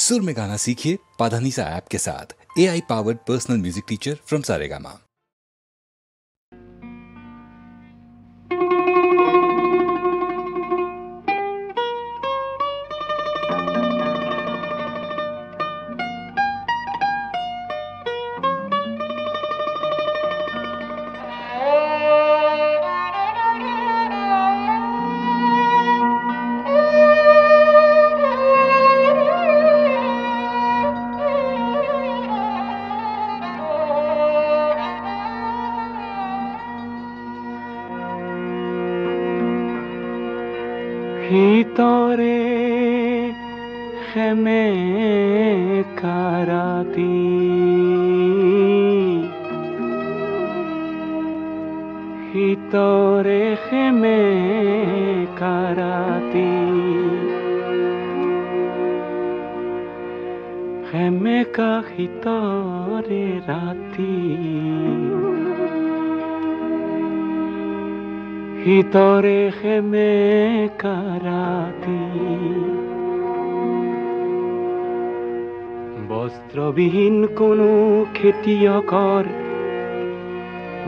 सुर में गाना सीखिए पाधानीसा ऐप के साथ। AI powered personal music teacher from Saregama. ভিতরে খেমে কারাতি ভিতরে খেমে কারাতি খেমে কা ভিতরে রাতি ভিতরে খেমে কারাতি বস্ত্রবিহীন কোনো খেতিয়কৰ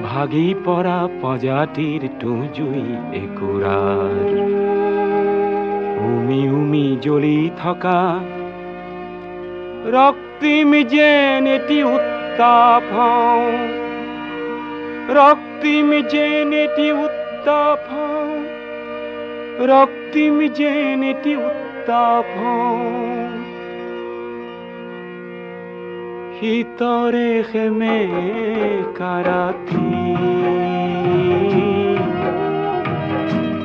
ভাগি পৰা প্ৰজাতিৰ টুজুই একুৰাৰ উমি উমি জ্বলি থকা ৰক্তিম যেন এটি উত্তাপ ৰক্তিম যেন এটি উত্তাপ রক্তিম যেন এটি উত্তাপ ভিতরে খেমে কারাতি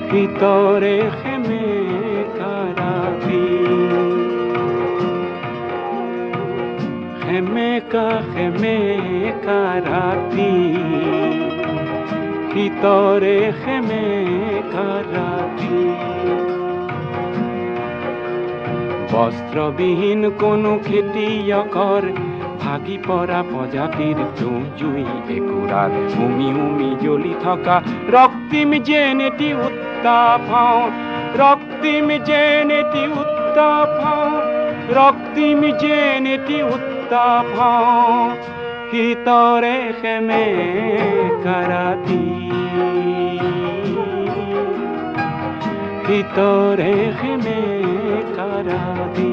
ভিতরে খেমে কারাতি খেমে কারাতি ভিতরে খেমে কারাতি বস্ত্রবিহীন কোনো খেতিয়কৰ ভাগি পৰা প্ৰজাতিৰ জুই একুৰাৰ উমি উমি জ্বলি থকা ৰক্তিম যেন এটি উত্তাপ ৰক্তিম যেন এটি উত্তাপ ৰক্তিম যেন এটি উত্তাপ ভিতৰে খেমে কাৰাতি ভিতৰে খেমে কাৰাতি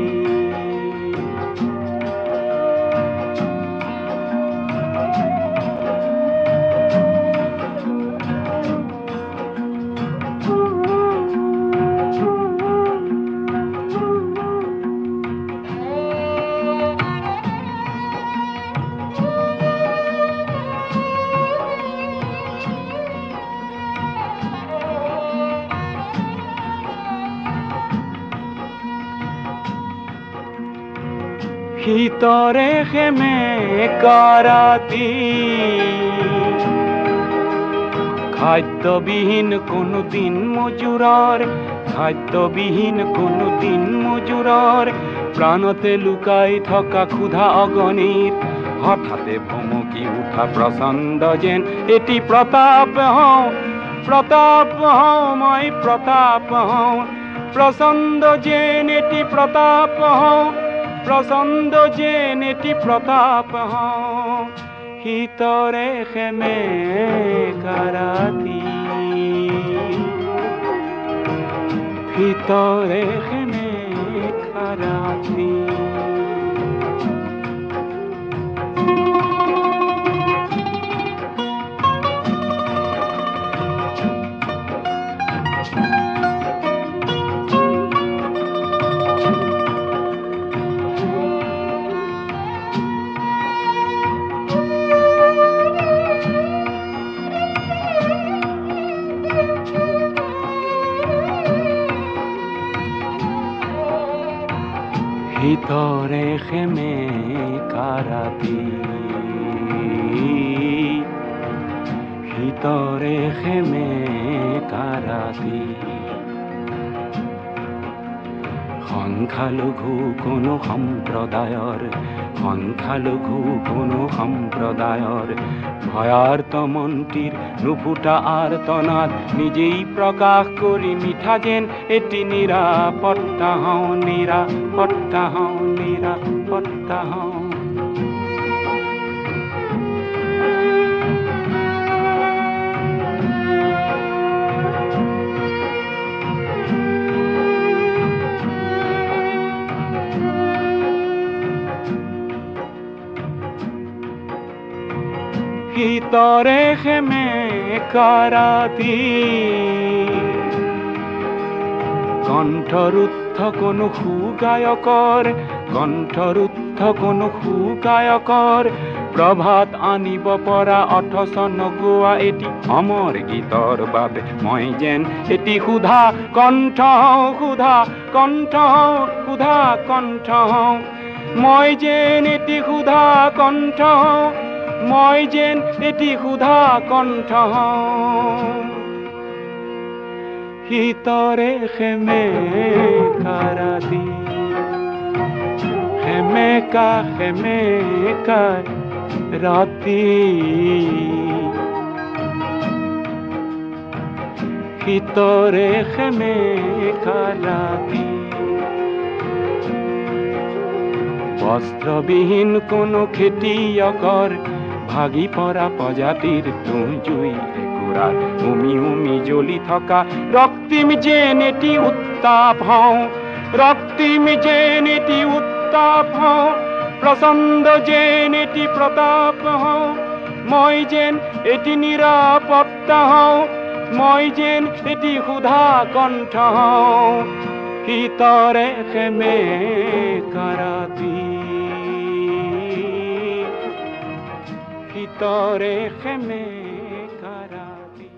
ভিতৰে খেমে কাৰাতি খাদ্যবিহীন কোনো দিন মজুৰৰ খাদ্যবিহীন কোনো দিন মজুৰৰ প্ৰাণতে লুকাই থকা ক্ষুধা অগণিৰ হঠাতে ভমকি উঠা প্ৰচণ্ড যেন এটি প্ৰতাপ মই প্ৰতাপ প্ৰচণ্ড যেন এটি প্ৰতাপ প্ৰচণ্ড যেন এটি প্ৰতাপ ভিতৰে খেমে কাৰাতি ভিতৰে খেমে কাৰাতি ভিতৰে খেমে কাৰাতি ভিতৰে খেমে কাৰাতি সংখ্যালঘু কোনো সম্প্ৰদায়ৰ সংখ্যালঘু কোনো সম্প্ৰদায়ৰ ভয়াৰ্ত মন্ত্ৰীৰ নুফুটা আৰ্তনাদ নিজেই প্ৰকাশ কৰি মিঠা যেন এটি নিৰাপত্তা হওঁ নিৰাপত্তা হওঁ নিৰাপত্তা হওঁ ভিতৰে খেমে কাৰাতি কণ্ঠৰুদ্ধ কোনো সুগায়কৰ কণ্ঠৰুদ্ধ কোনো সুগায়কৰ প্ৰভাত আনিব পৰা অথচ নগোৱা এটি অমৰ গীতৰ বাবে মই যেন এটি সুধা কণ্ঠ সুধা কণ্ঠ সুধা কণ্ঠ মই যেন এটি সুধা কণ্ঠ মই যেন এটি সুধা কণ্ঠ ভিতৰে খেমে কাৰাতি খেমেকা খেমেকা ৰাতি ভিতৰে খেমেকা ৰাতি বস্ত্ৰবিহীন কোনো খেতিয়কৰ ভাগি পৰা প্ৰজাতিৰ তুঁহ জুই একুৰাত উমি উমি জ্বলি থকা ৰক্তিম যেন এটি উত্তাপ হওঁ ৰক্তিম যেন এটি উত্তাপ হওঁ প্ৰচণ্ড যেন এটি প্ৰতাপ হওঁ মই যেন এটি নিৰাপত্তা হওঁ মই যেন এটি সুধা কণ্ঠ হওঁ ভিতৰে খেমে কাৰাতি ভিতৰে খেমে কাৰাতি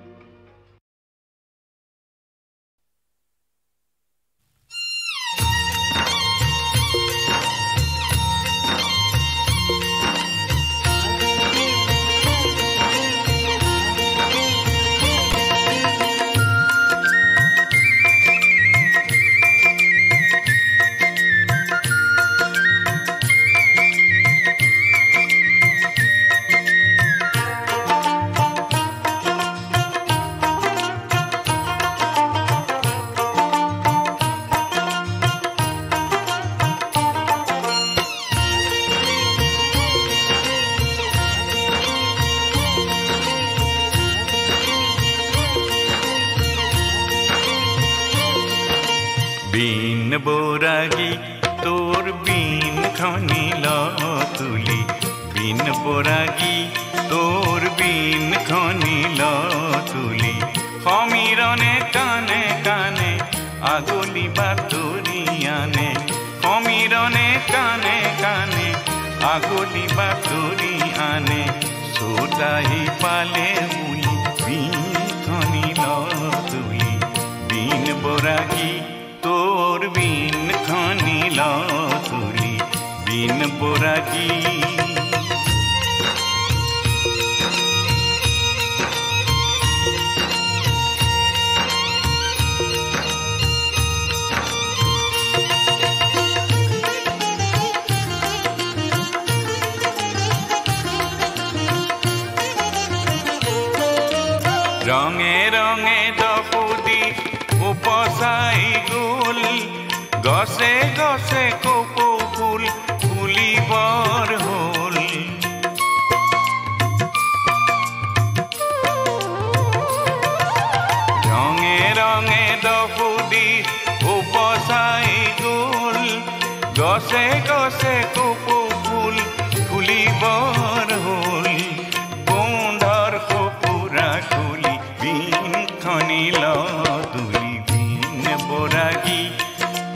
বিন বৰাগী তোৰ বিন খনিল তুলি বিন বৰাগী তোৰ বিন খনিল তুলি সমীৰণে কাণে কাণে আগলি বাতৰি আনে সমীৰণে কাণে কাণে আগলি বাতৰি আনে চোতাহি পালে বুলি বিন খনিল তুলি বিন বৰাগী তোৰ বিন খনিল তুলি বিন বৰাগী ৰঙে ৰঙে দপুদি উপসাই গুল গছে গছে কপৌ ফুল ফুলিবৰ হ'ল ৰঙে ৰঙে দপুদি উপসাই গুল গছে গছে কপৌ ফুল ফুলিবৰ হ'ল গোন্ধৰ সপুৰা খুলি বিন খনিল তুলি বিন বৰাগী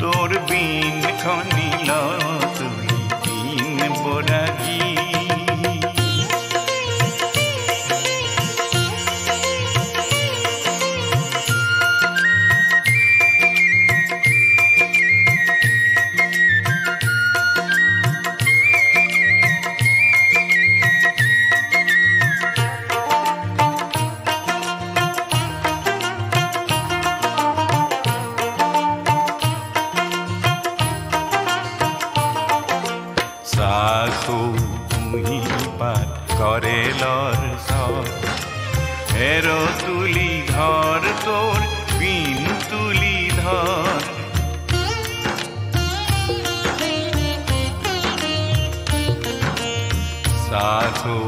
তোৰ বিন খনিল তুলি বিন বৰাগী সাখো কুহি পাত করে লর সর হেরো তুলি ধর তোর বিন তুলি ধর সাখো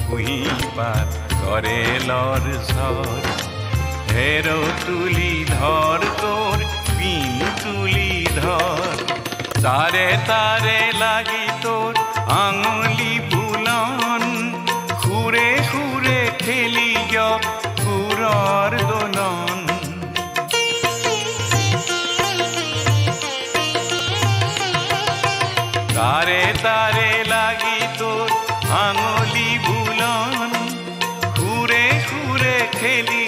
কুহি পাত করে লর সর হেরো তুলি ধর তোর বিন তুলি ধর তারে তারে লাগি তোর আঙুলি বুলন খুরে খুরে খেলি খুরর দোলন তারে তারে লাগি তোর আঙুলি বুলন খুরে খুরে খেলি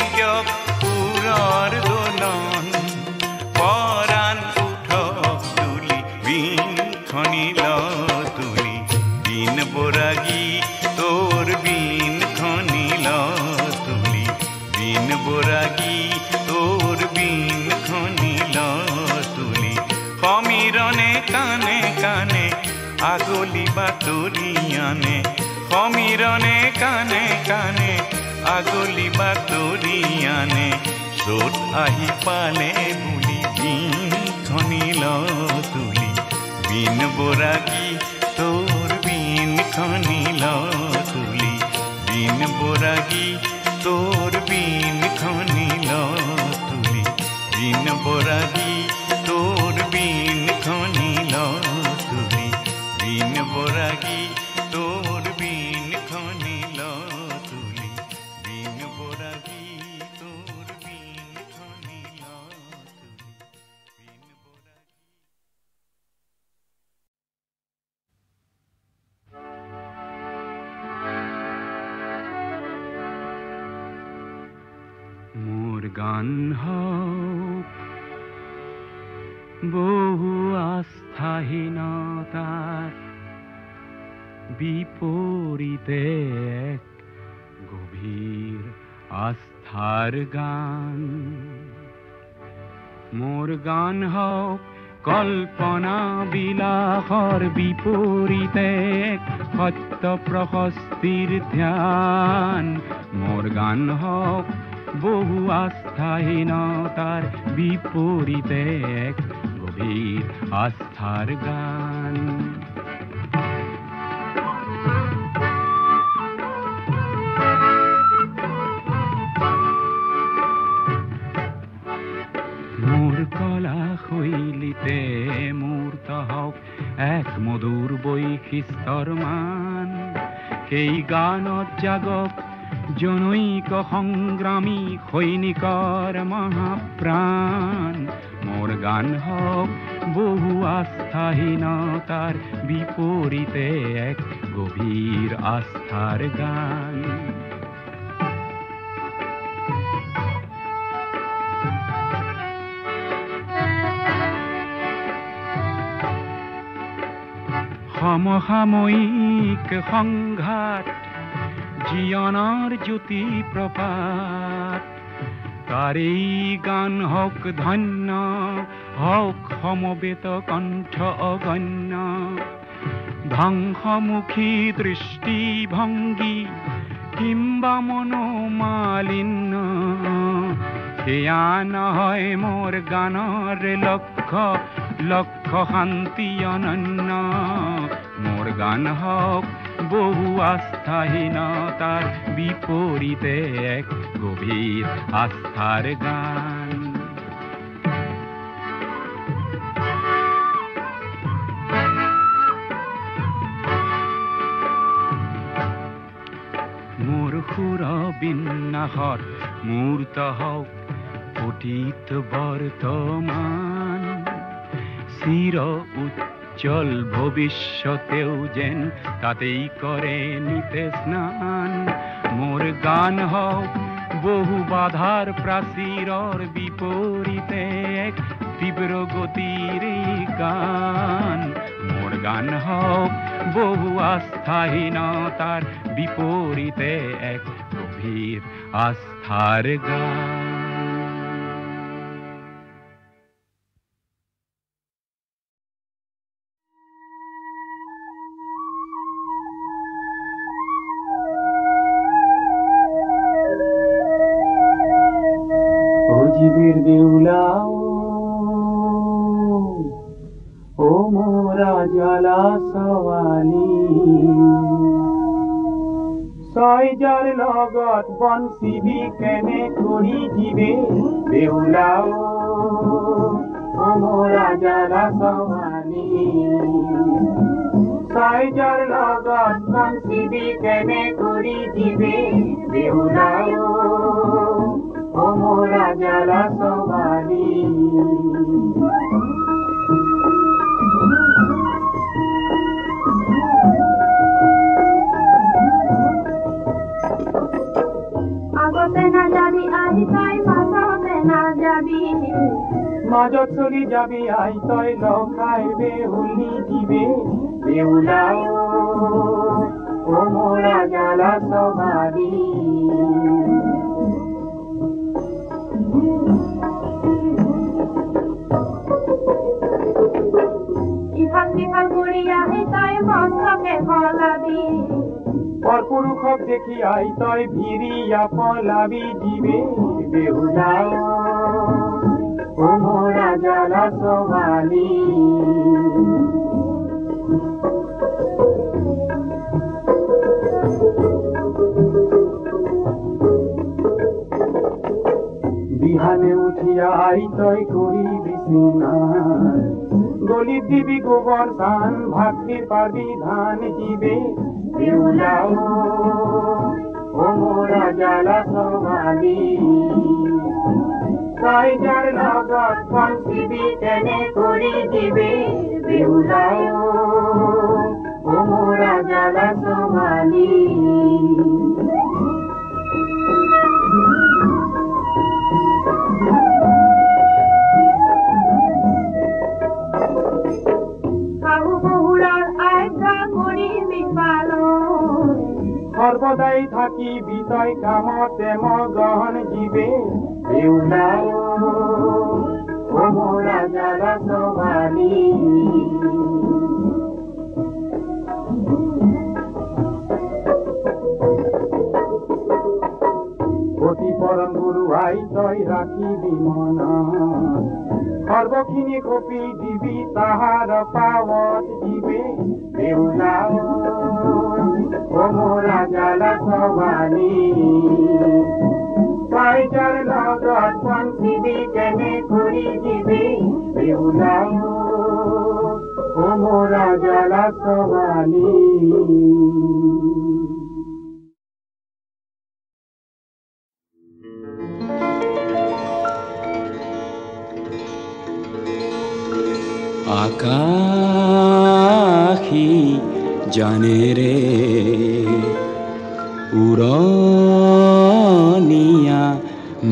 খুরর দোলন পরাণ উঠক তুলি বিন খনিল তুলি বিন বরাগি তোর বিন খনিল তুলি বিন বরাগি তোর বিন খনিল তুলি সমীরণে কানে কানে আগলি বাতরিয়ানে সমীরণে কানে কানে আগলি বাতরিয়ানে সোট আহি পালে বুলি বিন খনিল তুলি বিন বরাগি তোর বিন খনিল তুলি বিন বরাগি তোর বিন খনিল তুলি বিন বরাগি তোর বিন খনিল তুলি বিন বরাগি তোর বিন খনিল তুলি বিন বরাগি তোর বিন খনিল তুলি বিন বরাগি মোর গান হোক বহু আস্থাহীনতার বিপরীতে এক গভীর আস্থার গান মোর গান হোক কল্পনা বিলাসৰ বিপৰীতে এক সত্য প্ৰশস্তিৰ ধ্যান মোৰ গান হোক বহু আস্থাহীনতাৰ বিপৰীতে এক গভীৰ আস্থাৰ গান মোৰ কলা শৈলীতে মূৰ্ত হওক এক মধুৰ বৈশিষ্ট্যৰ মান সেই গানত জাগক জনৈক সংগ্ৰামী সৈনিকৰ মহাপ্ৰাণ মোৰ গান হোক বহু আস্থাহীনতাৰ বিপৰীতে এক গভীৰ আস্থাৰ গান সমসাময়িক সংঘাত জীবনৰ জ্যোতি প্ৰপাত তাৰেই গান হওক ধন্য হওক সমবেত কণ্ঠ অগণ্য ধ্বংসমুখী দৃষ্টিভংগী কিম্বা মনোমালিন্য সেয়া নহয় মোৰ গানৰ লক্ষ্য লক্ষ্য শান্তি অনন্য মোৰ গান হওক বহু আস্থাহীনতার বিপরীতে এক গভীর আস্থার গান মোর সুর বিন্যাসত মূর্ত হওক অতীত বর্তমান চির উজ্জ্বল ভবিষ্যতেও যেন তাতেই করে নিতে স্নান মোর গান হোক বহু বাধার প্রাচীরর বিপরীতে এক তীব্র গতির গান মোর গান হোক বহু আস্থাহীনতার বিপরীতে এক গভীর আস্থার গান ছোৱালী ছয়জাৰ লগত বনচিবি কেনে কৰি দিবে বেউলাও মোৰা জালা ছোৱালী ছয়জাৰ লগত বনচিবি কেনে কৰি দিবে বেউলাও মোৰা জালা ছোৱালী মাজত চলি যাবি আই তই লখাই বেহুলি দিবে বেউলাও মোৰা জালা ছোৱালী ইফাল সিফাল কৰি আহি তই মস্তকে ফলাবি পৰপুৰুষক দেখি আই তই ভিৰিয়া পলাবি দিবে বেহুলাও মোৰা জালা ছোৱালী বিহানে উঠিয়া আই তই কৰিবি স্নান গলিত দিবি গোবৰ ধান ভাকৰি পাবি ধান দিবে বেউলাও মোৰা জালা ছোৱালী ছয়জাৰ লগত বনচিবি কেনে কৰি দিবে বেউলাও মোৰা জালা ছোৱালী সৰ্বদাই থাকিবি তই কামতে মগন জীবে বেউলাও মোৰা জালা ছোৱালী অতি পৰম গুৰু আই তই ৰাখিবি মনত সৰ্বখিনি কপি দিবি তাহাৰ পাৱত দিবে বেউলাও মোৰা জালা ছোৱালী ছয়জাৰ লগত বনচিবি কেনে কৰি দিবে বেউলাও মোৰা জালা ছোৱালী আকাশী জানে রে উড়নিয়া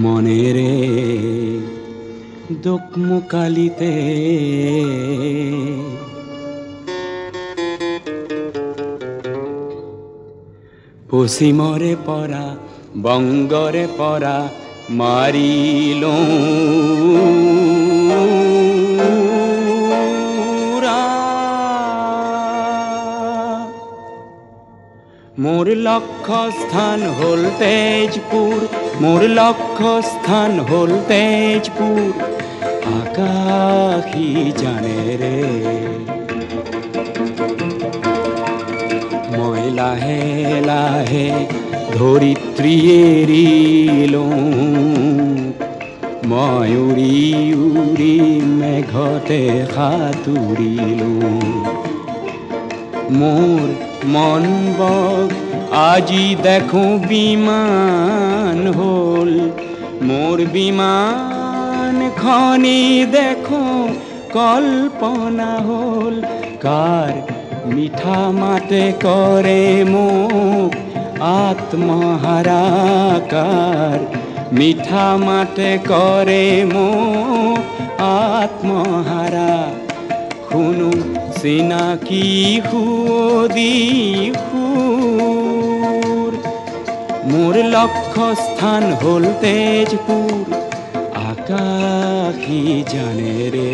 মনে রে দোকমোকালিতে পশ্চিমরে পরা বঙ্গরে পরা মারিল মোর লক্ষ্য স্থান হল তেজপুর মোর লক্ষ্য স্থান হল তেজপুর আকাশী জানে রে মই লাহে লাহে ধরিত্রী এৰিলো মই উৰি উৰি মেঘতে সাঁতুৰিলো মোর মন বগ আজি দেখো বিমান হল মোর বিমান খনি দেখো কল্পনা হল কার মিঠা মাতে করে মুখ আত্মহারাকার মিঠা মাতে করে মুখ আত্মহারা শুনো চিনাকি সুদি সুর মোর লক্ষ্য স্থান হল তেজপুর আকাশী জানে রে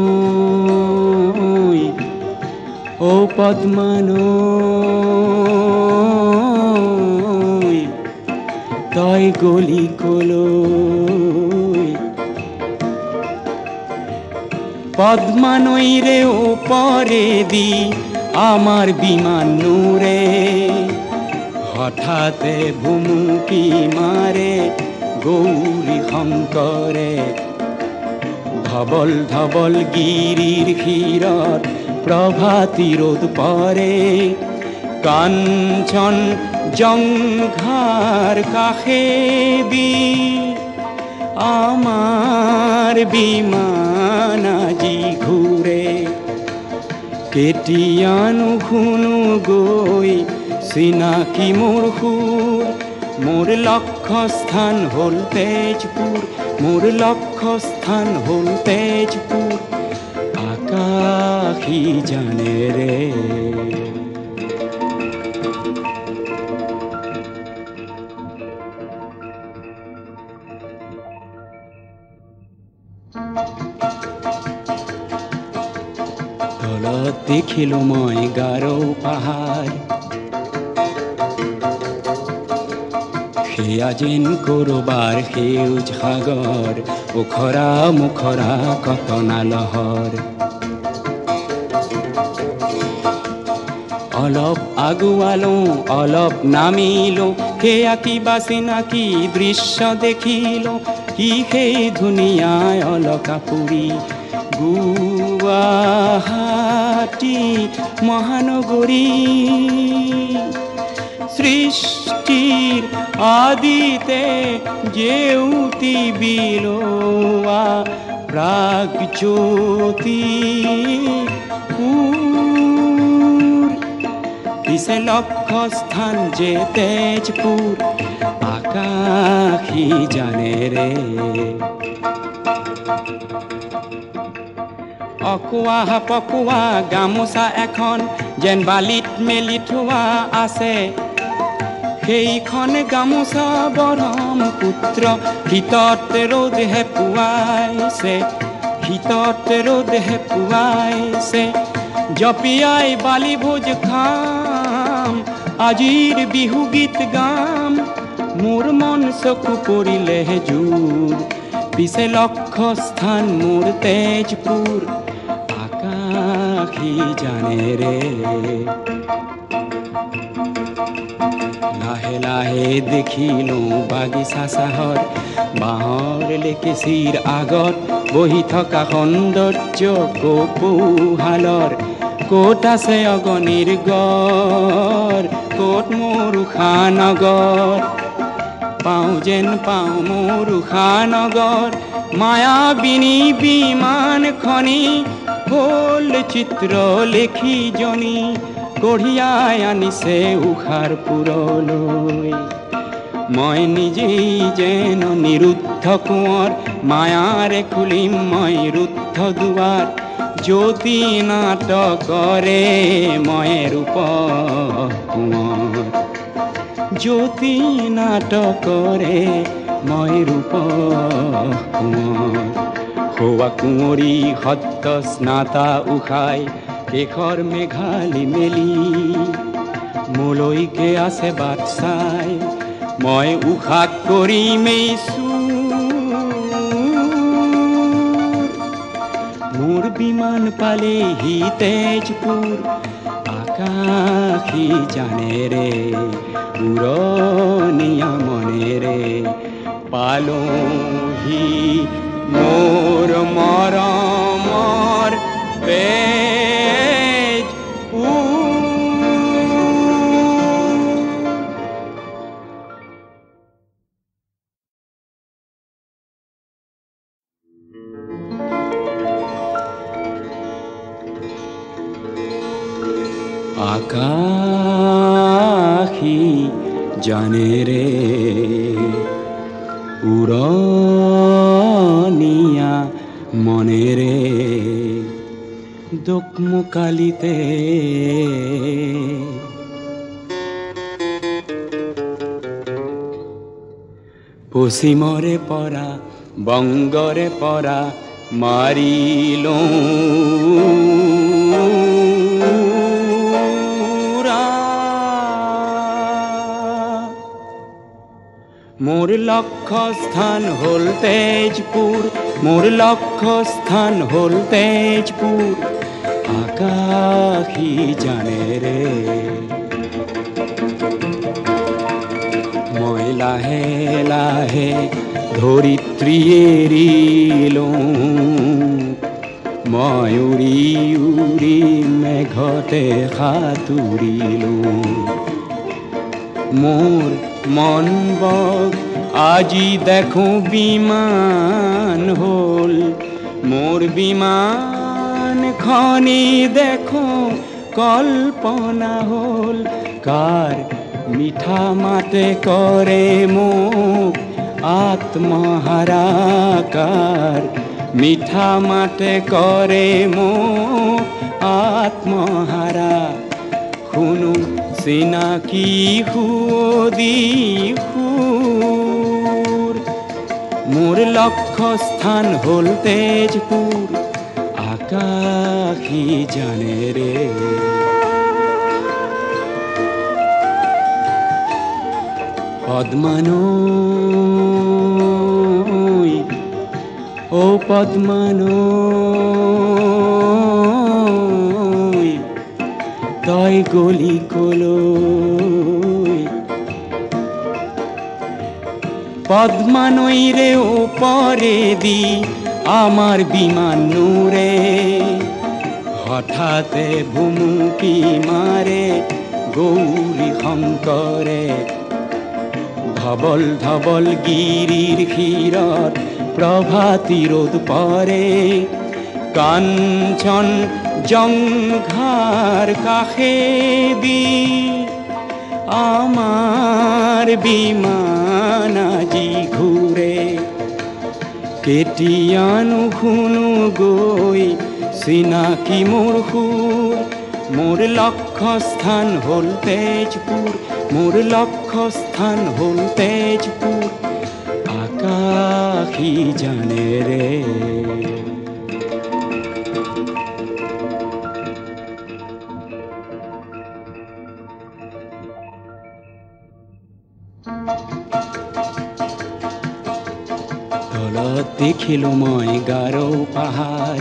পদ্মানৈ ও পদ্মানৈ তই গলি কলৈ পদ্মা নইরে ওপরে দি আমার বিমান নূরে হঠাতে ভুমুকি মারে গৌরী শঙ্করে ধবল ধবল গিরির ক্ষীরত প্রভাতী রোদ পরে কাঞ্চন জঙ্ঘার কাষে দি আমার বিমান আজি ঘূৰে কেতিয়ানো শুনো গৈ চিনাকি মোৰ সুৰ মোৰ লক্ষ্যস্থান হ'ল তেজপুৰ মোৰ লক্ষ্যস্থান হ'ল তেজপুৰ আকাশী জানে ৰে তলত দেখিলো মই গাৰো পাহাৰ সেয়া যেন কৰবাৰ সেউজ সাগৰ ওখৰা মুখৰা কটনা লহৰ অলপ আগুৱালো অলপ নামিলো সেয়া কিবা চিনাকি দৃশ্য দেখিলো কি সেই ধুনীয়া অলকাপুৰী গুৱাহাটী মহানগৰী সৃষ্টিৰ আদিতে জেউতি বিলোৱা প্ৰাগজ্যোতি পিছে লক্ষ্যস্থান যে তেজপুৰ আকাশী জানে ৰে অকোৱা পকোৱা গামোচা এখন যেন বালিত মেলি থোৱা আছে সেইখন গামোচা ব্ৰহ্মপুত্ৰ শীতত ৰ'দ হেপুৱাইছে শীতত ৰ'দ হেপুৱাইছে জপিয়াই বালি ভোজ খাম আজিৰ বিহু গীত গাম মোৰ মন চকু পৰিলে জোৰ পিছে লক্ষ্যস্থান মোৰ তেজপুৰ আকাশী জানে ৰে লাহে লাহে দেখিলো বাগিচা চাহৰ বাঁহৰ লেকেচিৰ আগত বহি থকা সৌন্দৰ্য কপৌহালৰ ক'ত আছে অগণিৰ গড় ক'ত মোৰ উষানগৰ পাওঁ যেন পাওঁ মোৰ উষানগৰ মায়াবিনী বিমানখনি হ'ল চিত্ৰ লেখিজনী কঢ়িয়াই আনিছে উষাৰ পুৰলৈ মই নিজেই যেন নিৰুদ্ধ কোঁৱৰ মায়াৰে খুলিম মই ৰুদ্ধ দুৱাৰ জ্যোতি নাটকৰে মই ৰূপ কোঁৱৰ জ্যোতি নাটকৰে মই ৰূপ কোঁৱৰ হোৱা কুঁৱৰী সত্য স্নাতা উষাই শেষৰ মেঘালি মেলি মোলৈকে আছে বাট চাই মই উষাক কৰিমেই মোৰ বিমান পালেহি তেজপুৰ আকাশী জানে ৰে উৰণীয়া মনেৰে পালোহি মোৰ মৰমৰ আকাশী জানে ৰে উৰণীয়া মনেৰে দোকমোকালিতে পশ্চিমৰে পৰা বংগৰে পৰা মাৰিলো মোৰ লক্ষ্য স্থান হল তেজপুৰ, মোৰ লক্ষ্য স্থান হল তেজপুৰ, আকাশী জানে ৰে। মই লাহে লাহে ধৰিত্ৰী এৰিলো, মই উৰি উৰি মেঘতে সাঁতুৰিলো। মোৰ মন বগ আজি দেখো বিমান হল, মোৰ বিমান খনি দেখো কল্পনা হল। কাৰ মিঠা মাতে কৰে মোক আত্মহারাকার, মিঠা মাতে করে মোক আত্মহারা। শুনো চিনাকি সুদি সুর, মোর লক্ষ্য স্থান হল তেজপুর, আকাশী জানে রে। পদ্মানৈ ও পদ্মানৈ, তই গলি কলৈ? পদ্মানৈ রে ওপরে দি আমার বিমান নুরে, হঠাতে ভুমুকি মারে গৌরী শঙ্করে। ধবল ধবল গিরির ক্ষীরত প্রভাতী রোদ পরে, কাঞ্চন জঙ্ঘার কাষে দি আমার বিমান আজি ঘুরে। কেতিয়ানো শুনো গৈ চিনাকি মোর সুর, মোর লক্ষ্য স্থান হল তেজপুর, মোর লক্ষ্য স্থান হল তেজপুর, আকাশী জানে রে। তলত দেখিলো মই গাৰো পাহাৰ,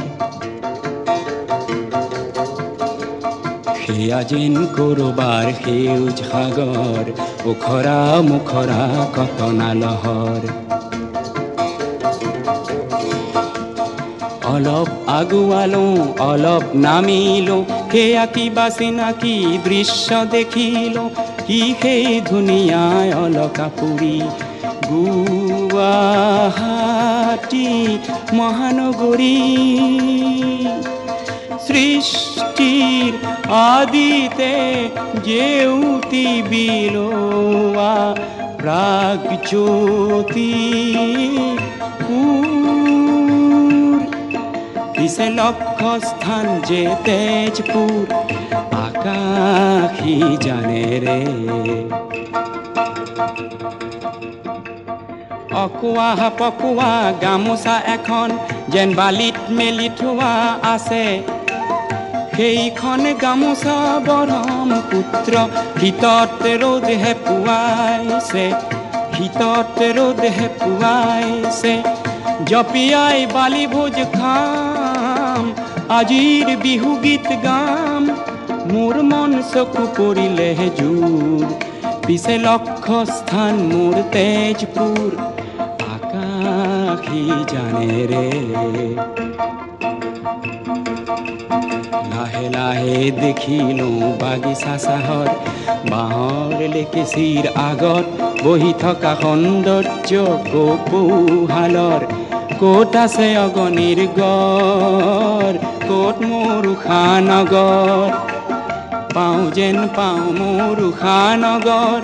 সেয়া যেন কৰবাৰ সেউজ সাগৰ, ওখৰা মুখৰা কটনা লহৰ। অলপ আগুৱালো অলপ নামিলো, সেয়া কিবা চিনাকি দৃশ্য দেখিলো, কি সেই ধুনীয়া অলকাপুৰী গুৱাহাটী মহানগৰী। সৃষ্টির আদিতে জেউতি বিলোয়া প্রাগজ্যোতি পিছে লক্ষ্য স্থান যে তেজপুর, আকাশী জানে রে। অকুয়া পকুয়া গামোচা এখন যেন বালিত মেলি থোৱা আছে, সেইখন গামোচা ব্ৰহ্মপুত্ৰ শীতত ৰ'দ হেপুৱাইছে, শীতত ৰ'দ হেপুৱাইছে। জপিয়াই বালি ভোজ খাম, আজিৰ বিহু গীত গাম, মোৰ মন চকু পৰিলে জোৰ, পিছে লক্ষ্য স্থান মোৰ তেজপুৰ, আকাশী জানে ৰে। লাহে লাহে দেখিলো বাগিচা চাহৰ, বাঁহৰ লেকেচিৰ আগত বহি থকা সৌন্দৰ্য কপৌহালৰ। ক'ত আছে অগণিৰ গড়, ক'ত মোৰ উষানগৰ, পাওঁ যেন পাওঁ মোৰ উষানগৰ।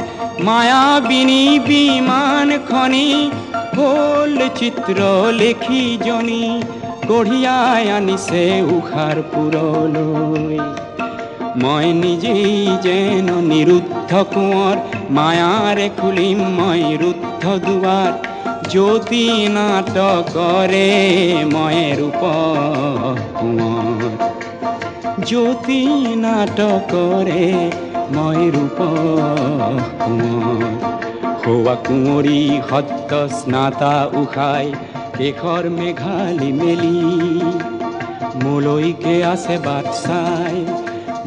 মায়াবিনী বিমানখনি হ'ল চিত্ৰ লেখি জনী, কঢ়িয়াই আনিছে উষাৰ পুৰলৈ। মই নিজেই যেন নিৰুদ্ধ কোঁৱৰ, মায়াৰে খুলিম মই ৰুদ্ধ দুৱাৰ। জ্যোতি নাটকৰে মই ৰূপ কোঁৱৰ, জ্যোতি নাটকৰে মই ৰূপ কোঁৱৰ। খোৱা কুঁৱৰী সত্য স্নাতা উশাই শেষৰ মেঘালি মেলি মোলৈকে আছে বাট চাই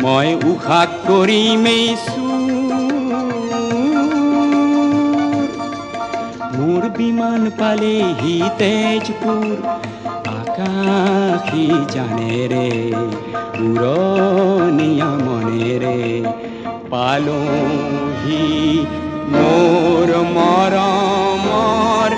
মই উশাক কৰিমেই মোৰ বিমান পালেহি তেজপুৰ আকাশী জানেৰে উৰণীয়া মনেৰে পালোহি মোৰ মৰমৰ